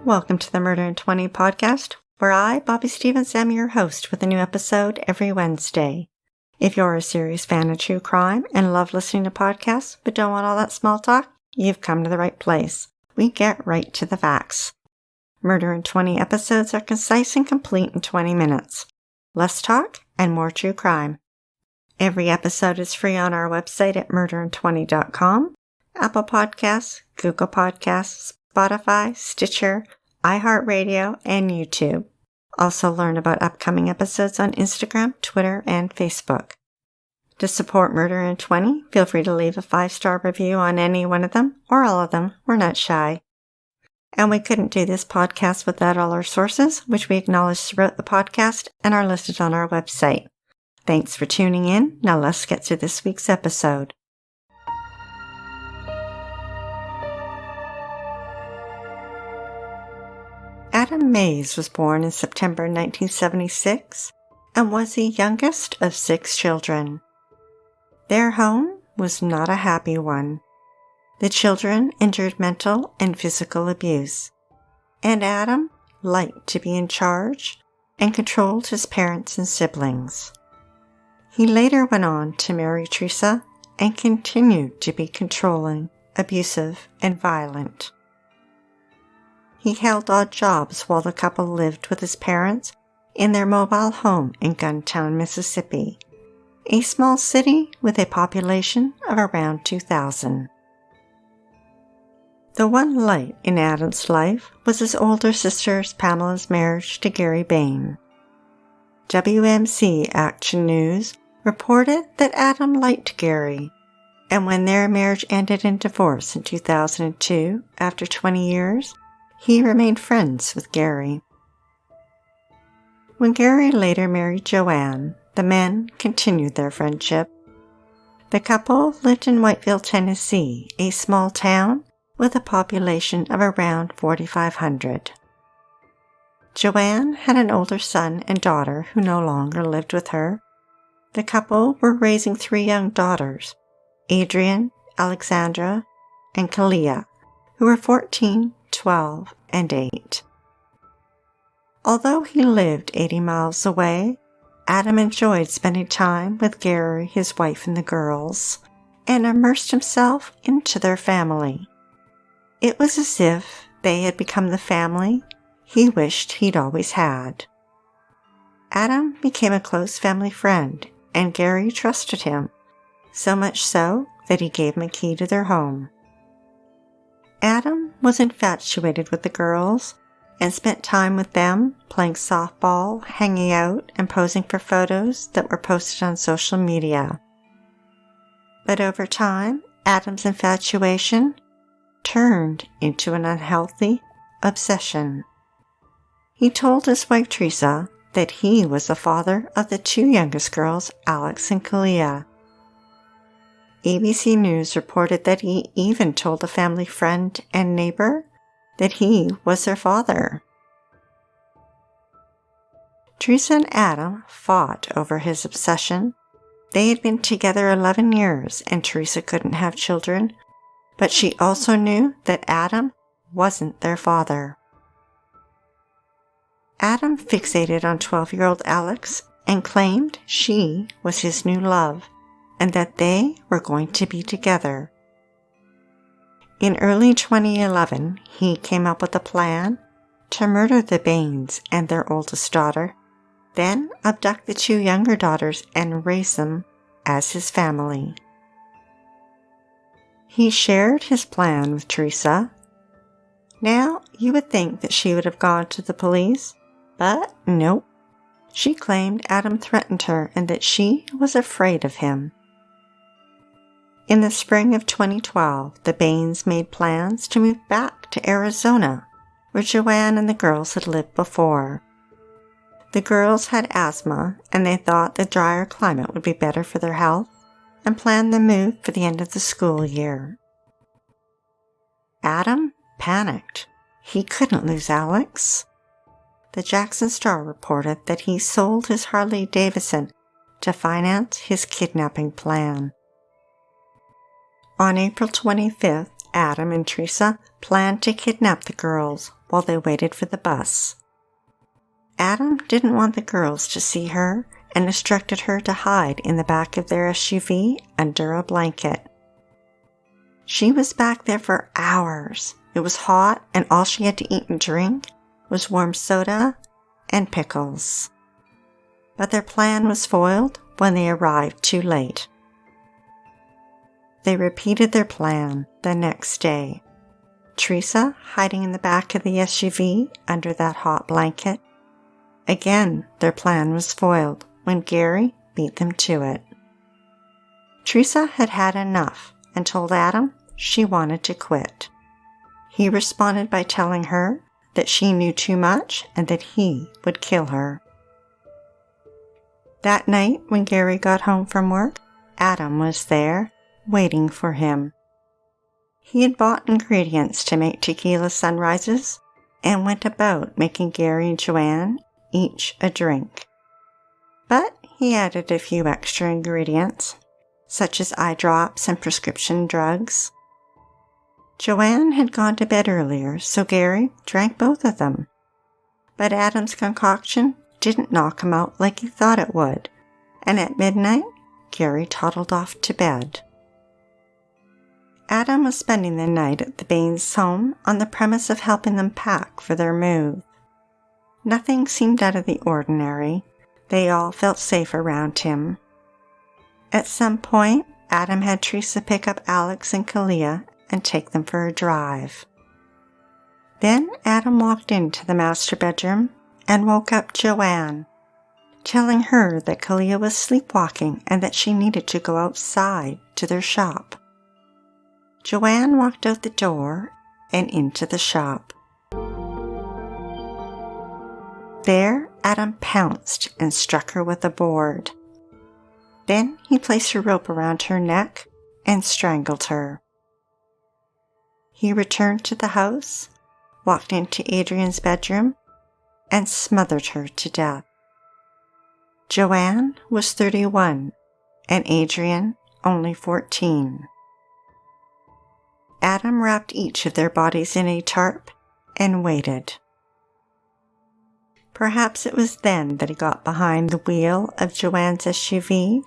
Welcome to the Murder in 20 podcast, where I, Bobby Stevens, am your host with a new episode every Wednesday. If you're a serious fan of true crime and love listening to podcasts but don't want all that small talk, you've come to the right place. We get right to the facts. Murder in 20 episodes are concise and complete in 20 minutes. Less talk and more true crime. Every episode is free on our website at murderin20.com, Apple Podcasts, Google Podcasts, Spotify, Stitcher, iHeartRadio, and YouTube. Also learn about upcoming episodes on Instagram, Twitter, and Facebook. To support Murder in 20, feel free to leave a 5-star review on any one of them, or all of them. We're not shy. And we couldn't do this podcast without all our sources, which we acknowledge throughout the podcast and are listed on our website. Thanks for tuning in. Now let's get to this week's episode. Adam Mays was born in September 1976 and was the youngest of 6 children. Their home was not a happy one. The children endured mental and physical abuse, and Adam liked to be in charge and controlled his parents and siblings. He later went on to marry Teresa and continued to be controlling, abusive, and violent. He held odd jobs while the couple lived with his parents in their mobile home in Guntown, Mississippi, a small city with a population of around 2,000. The one light in Adam's life was his older sister Pamela's marriage to Gary Bain. WMC Action News reported that Adam liked Gary, and when their marriage ended in divorce in 2002, after 20 years, he remained friends with Gary. When Gary later married Joanne, the men continued their friendship. The couple lived in Whiteville, Tennessee, a small town with a population of around 4,500. Joanne had an older son and daughter who no longer lived with her. The couple were raising 3 young daughters, Adrian, Alexandra, and Kalia, who were 14, 12, and 8. Although he lived 80 miles away, Adam enjoyed spending time with Gary, his wife, and the girls, and immersed himself into their family. It was as if they had become the family he wished he'd always had. Adam became a close family friend, and Gary trusted him, so much so that he gave him a key to their home. Adam was infatuated with the girls and spent time with them playing softball, hanging out, and posing for photos that were posted on social media. But over time, Adam's infatuation turned into an unhealthy obsession. He told his wife Teresa that he was the father of the 2 youngest girls, Alex and Kalia. ABC News reported that he even told a family friend and neighbor that he was their father. Teresa and Adam fought over his obsession. They had been together 11 years and Teresa couldn't have children, but she also knew that Adam wasn't their father. Adam fixated on 12-year-old Alex and claimed she was his new love and that they were going to be together. In early 2011, he came up with a plan to murder the Bains and their oldest daughter, then abduct the 2 younger daughters and raise them as his family. He shared his plan with Teresa. Now, you would think that she would have gone to the police, but nope. She claimed Adam threatened her and that she was afraid of him. In the spring of 2012, the Bains made plans to move back to Arizona, where Joanne and the girls had lived before. The girls had asthma, and they thought the drier climate would be better for their health, and planned the move for the end of the school year. Adam panicked. He couldn't lose Alex. The Jackson Star reported that he sold his Harley Davidson to finance his kidnapping plan. On April 25th, Adam and Teresa planned to kidnap the girls, while they waited for the bus. Adam didn't want the girls to see her and instructed her to hide in the back of their SUV under a blanket. She was back there for hours. It was hot, and all she had to eat and drink was warm soda and pickles. But their plan was foiled when they arrived too late. They repeated their plan the next day. Teresa hiding in the back of the SUV under that hot blanket. Again, their plan was foiled when Gary beat them to it. Teresa had had enough and told Adam she wanted to quit. He responded by telling her that she knew too much and that he would kill her. That night, when Gary got home from work, Adam was there, waiting for him. He had bought ingredients to make tequila sunrises and went about making Gary and Joanne each a drink. But he added a few extra ingredients, such as eye drops and prescription drugs. Joanne had gone to bed earlier, so Gary drank both of them. But Adam's concoction didn't knock him out like he thought it would, and at midnight, Gary toddled off to bed. Adam was spending the night at the Bain's home on the premise of helping them pack for their move. Nothing seemed out of the ordinary. They all felt safe around him. At some point, Adam had Teresa pick up Alex and Kalia and take them for a drive. Then Adam walked into the master bedroom and woke up Joanne, telling her that Kalia was sleepwalking and that she needed to go outside to their shop. Joanne walked out the door and into the shop. There, Adam pounced and struck her with a board. Then he placed a rope around her neck and strangled her. He returned to the house, walked into Adrian's bedroom, and smothered her to death. Joanne was 31 and Adrian only 14. Adam wrapped each of their bodies in a tarp and waited. Perhaps it was then that he got behind the wheel of Joanne's SUV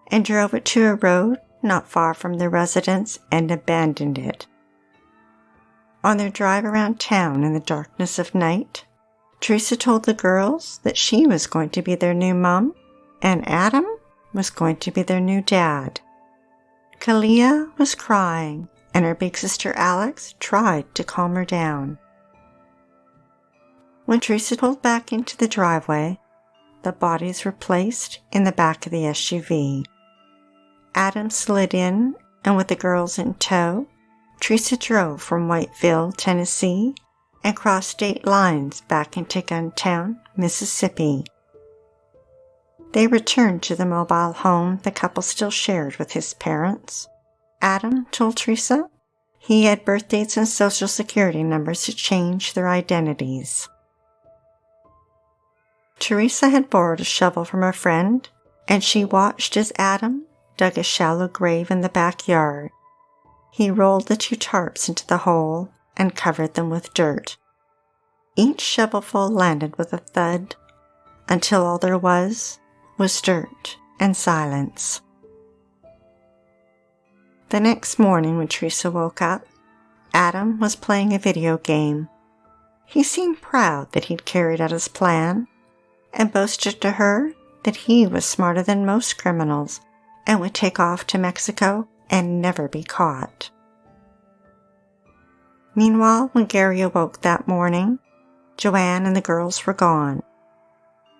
and drove it to a road not far from the residence and abandoned it. On their drive around town in the darkness of night, Teresa told the girls that she was going to be their new mom and Adam was going to be their new dad. Kalia was crying and her big sister Alex tried to calm her down. When Teresa pulled back into the driveway, the bodies were placed in the back of the SUV. Adam slid in, and with the girls in tow, Teresa drove from Whiteville, Tennessee, and crossed state lines back into Guntown, Mississippi. They returned to the mobile home the couple still shared with his parents. Adam told Teresa he had birth dates and social security numbers to change their identities. Teresa had borrowed a shovel from a friend, and she watched as Adam dug a shallow grave in the backyard. He rolled the 2 tarps into the hole and covered them with dirt. Each shovelful landed with a thud, until all there was dirt and silence. The next morning when Teresa woke up, Adam was playing a video game. He seemed proud that he'd carried out his plan, and boasted to her that he was smarter than most criminals and would take off to Mexico and never be caught. Meanwhile, when Gary awoke that morning, Joanne and the girls were gone.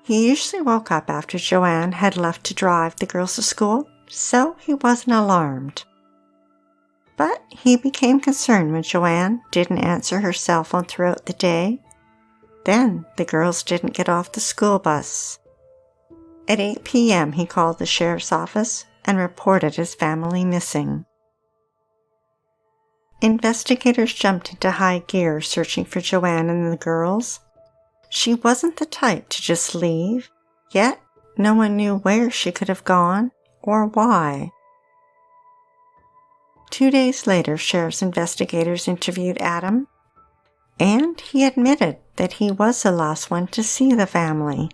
He usually woke up after Joanne had left to drive the girls to school, so he wasn't alarmed. But he became concerned when Joanne didn't answer her cell phone throughout the day. Then the girls didn't get off the school bus. At 8 p.m. he called the sheriff's office and reported his family missing. Investigators jumped into high gear searching for Joanne and the girls. She wasn't the type to just leave, yet no one knew where she could have gone or why. 2 days later, sheriff's investigators interviewed Adam. and he admitted that he was the last one to see the family.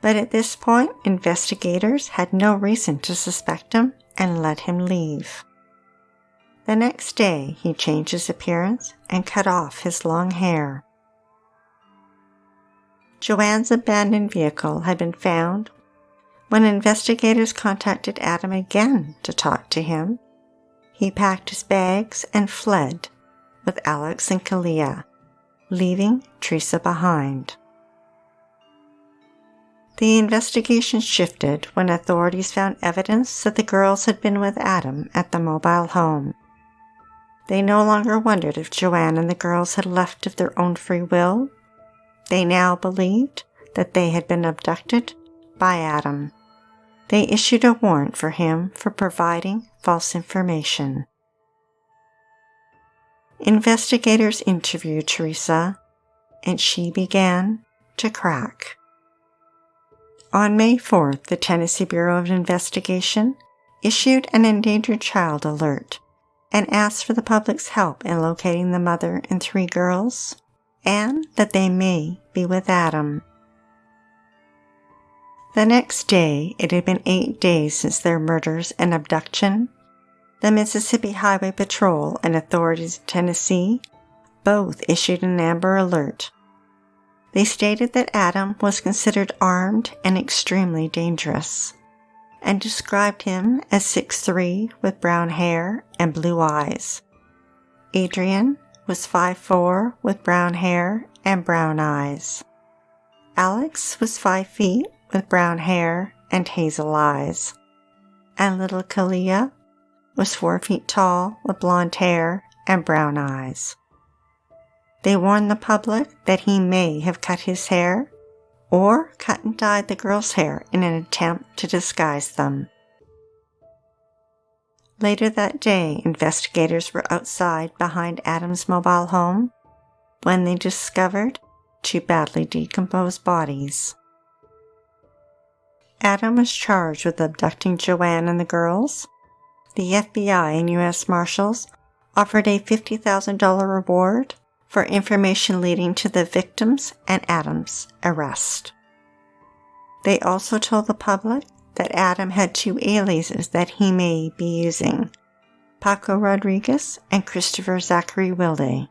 But at this point, investigators had no reason to suspect him and let him leave. The next day, he changed his appearance and cut off his long hair. Joanne's abandoned vehicle had been found when investigators contacted Adam again to talk to him. He packed his bags and fled with Alex and Kalia, leaving Teresa behind. The investigation shifted when authorities found evidence that the girls had been with Adam at the mobile home. They no longer wondered if Joanne and the girls had left of their own free will. They now believed that they had been abducted by Adam. They issued a warrant for him for providing false information. Investigators interviewed Teresa, and she began to crack. On May 4th, the Tennessee Bureau of Investigation issued an endangered child alert and asked for the public's help in locating the mother and 3 girls, and that they may be with Adam. The next day, it had been 8 days since their murders and abduction. The Mississippi Highway Patrol and authorities in Tennessee both issued an Amber Alert. They stated that Adam was considered armed and extremely dangerous, and described him as 6'3" with brown hair and blue eyes. Adrian was 5'4" with brown hair and brown eyes. Alex was 5 feet with brown hair and hazel eyes. And little Kalia was 4 feet tall with blonde hair and brown eyes. They warned the public that he may have cut his hair or cut and dyed the girls' hair in an attempt to disguise them. Later that day, investigators were outside behind Adam's mobile home when they discovered 2 badly decomposed bodies. Adam was charged with abducting Joanne and the girls. The FBI and U.S. Marshals offered a $50,000 reward for information leading to the victims and Adam's arrest. They also told the public that Adam had 2 aliases that he may be using, Paco Rodriguez and Christopher Zachary Wilde.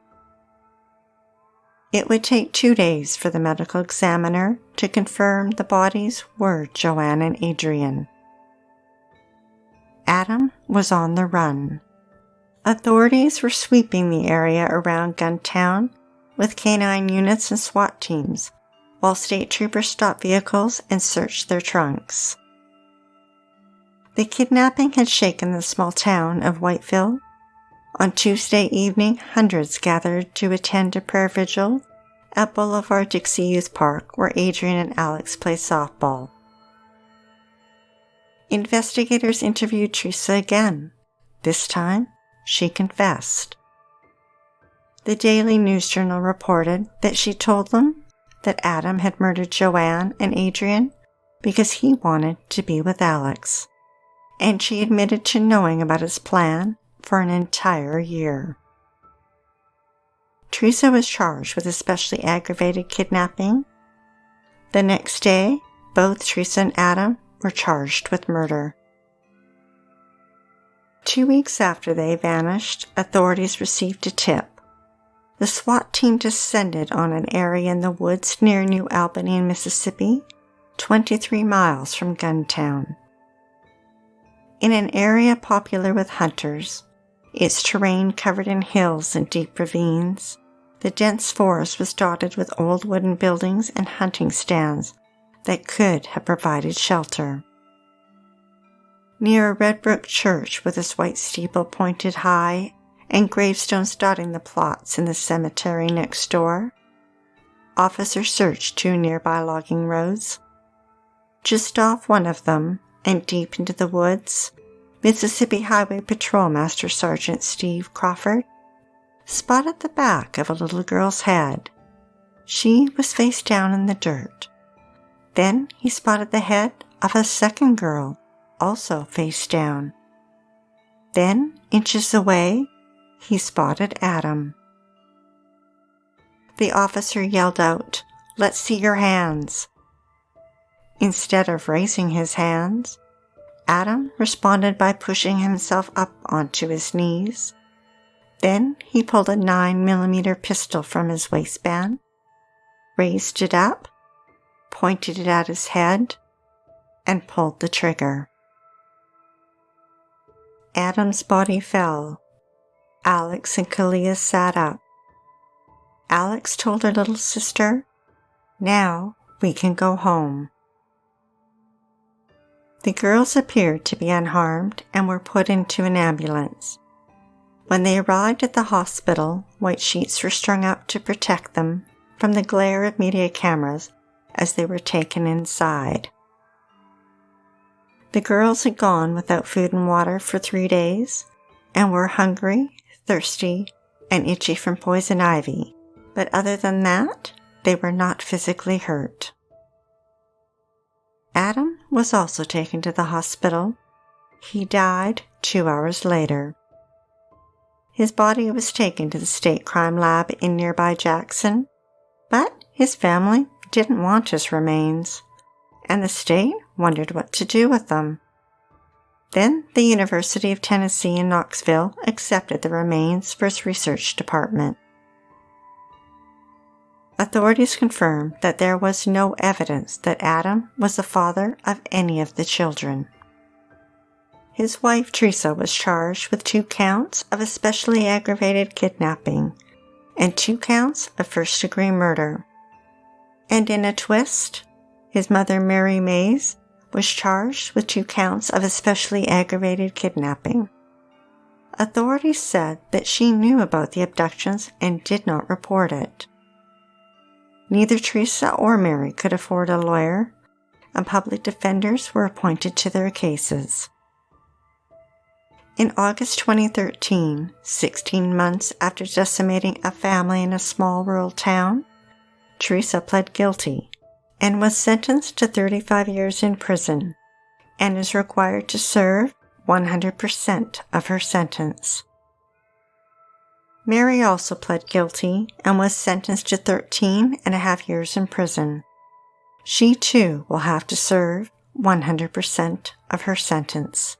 It would take 2 days for the medical examiner to confirm the bodies were Joanne and Adrian. Adam was on the run. Authorities were sweeping the area around Guntown with canine units and SWAT teams, while state troopers stopped vehicles and searched their trunks. The kidnapping had shaken the small town of Whiteville. On Tuesday evening, hundreds gathered to attend a prayer vigil at Boulevard Dixie Youth Park, where Adrian and Alex play softball. Investigators interviewed Teresa again. This time, she confessed. The Daily News Journal reported that she told them that Adam had murdered Joanne and Adrian because he wanted to be with Alex, and she admitted to knowing about his plan for an entire year. Teresa was charged with especially aggravated kidnapping. The next day, both Teresa and Adam were charged with murder. 2 weeks after they vanished, authorities received a tip. The SWAT team descended on an area in the woods near New Albany, Mississippi, 23 miles from Guntown. In an area popular with hunters, its terrain covered in hills and deep ravines, the dense forest was dotted with old wooden buildings and hunting stands that could have provided shelter. Near a red brick church with its white steeple pointed high and gravestones dotting the plots in the cemetery next door, officers searched 2 nearby logging roads. Just off one of them, and deep into the woods, Mississippi Highway Patrol Master Sergeant Steve Crawford spotted the back of a little girl's head. She was face down in the dirt. Then he spotted the head of a second girl, also face down. Then, inches away, he spotted Adam. the officer yelled out, "Let's see your hands." Instead of raising his hands, Adam responded by pushing himself up onto his knees. Then he pulled a 9mm pistol from his waistband, raised it up, pointed it at his head, and pulled the trigger. Adam's body fell. Alex and Kalia sat up. Alex told her little sister, "Now we can go home." The girls appeared to be unharmed and were put into an ambulance. When they arrived at the hospital, white sheets were strung up to protect them from the glare of media cameras as they were taken inside. The girls had gone without food and water for 3 days and were hungry, thirsty, and itchy from poison ivy, but other than that, they were not physically hurt. Adam was also taken to the hospital. He died 2 hours later. His body was taken to the state crime lab in nearby Jackson, but his family didn't want his remains, and the state wondered what to do with them. Then the University of Tennessee in Knoxville accepted the remains for its research department. Authorities confirmed that there was no evidence that Adam was the father of any of the children. His wife Teresa was charged with 2 counts of especially aggravated kidnapping and 2 counts of first-degree murder. And in a twist, his mother Mary Mays was charged with 2 counts of especially aggravated kidnapping. Authorities said that she knew about the abductions and did not report it. Neither Teresa or Mary could afford a lawyer, and public defenders were appointed to their cases. In August 2013, 16 months after decimating a family in a small rural town, Teresa pled guilty and was sentenced to 35 years in prison and is required to serve 100% of her sentence. Mary also pled guilty and was sentenced to 13.5 years in prison. She too will have to serve 100% of her sentence.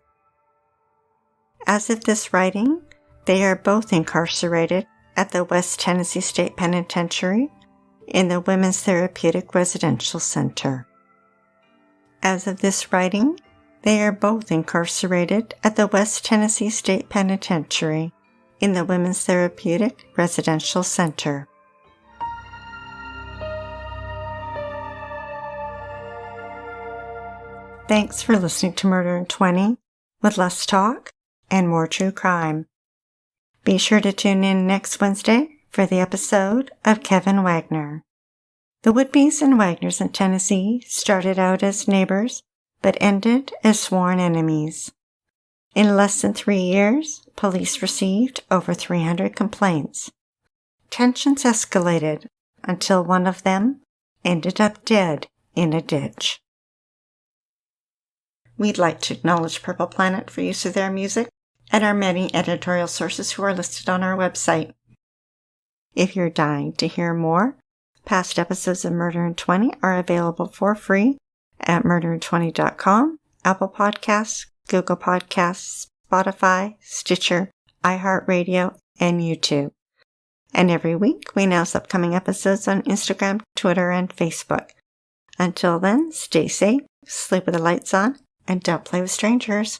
As of this writing, they are both incarcerated at the West Tennessee State Penitentiary in the Women's Therapeutic Residential Center. As of this writing, they are both incarcerated at the West Tennessee State Penitentiary in the Women's Therapeutic Residential Center. Thanks for listening to Murder in 20 with less talk and more true crime. Be sure to tune in next Wednesday for the episode of Kevin Wagner. The Woodbys and Wagners in Tennessee started out as neighbors, but ended as sworn enemies. In less than 3 years, police received over 300 complaints. Tensions escalated until one of them ended up dead in a ditch. We'd like to acknowledge Purple Planet for use of their music and our many editorial sources who are listed on our website. If you're dying to hear more, past episodes of Murder in 20 are available for free at murderin20.com, Apple Podcasts, Google Podcasts, Spotify, Stitcher, iHeartRadio, and YouTube. And every week we announce upcoming episodes on Instagram, Twitter, and Facebook. Until then, stay safe, sleep with the lights on, and don't play with strangers.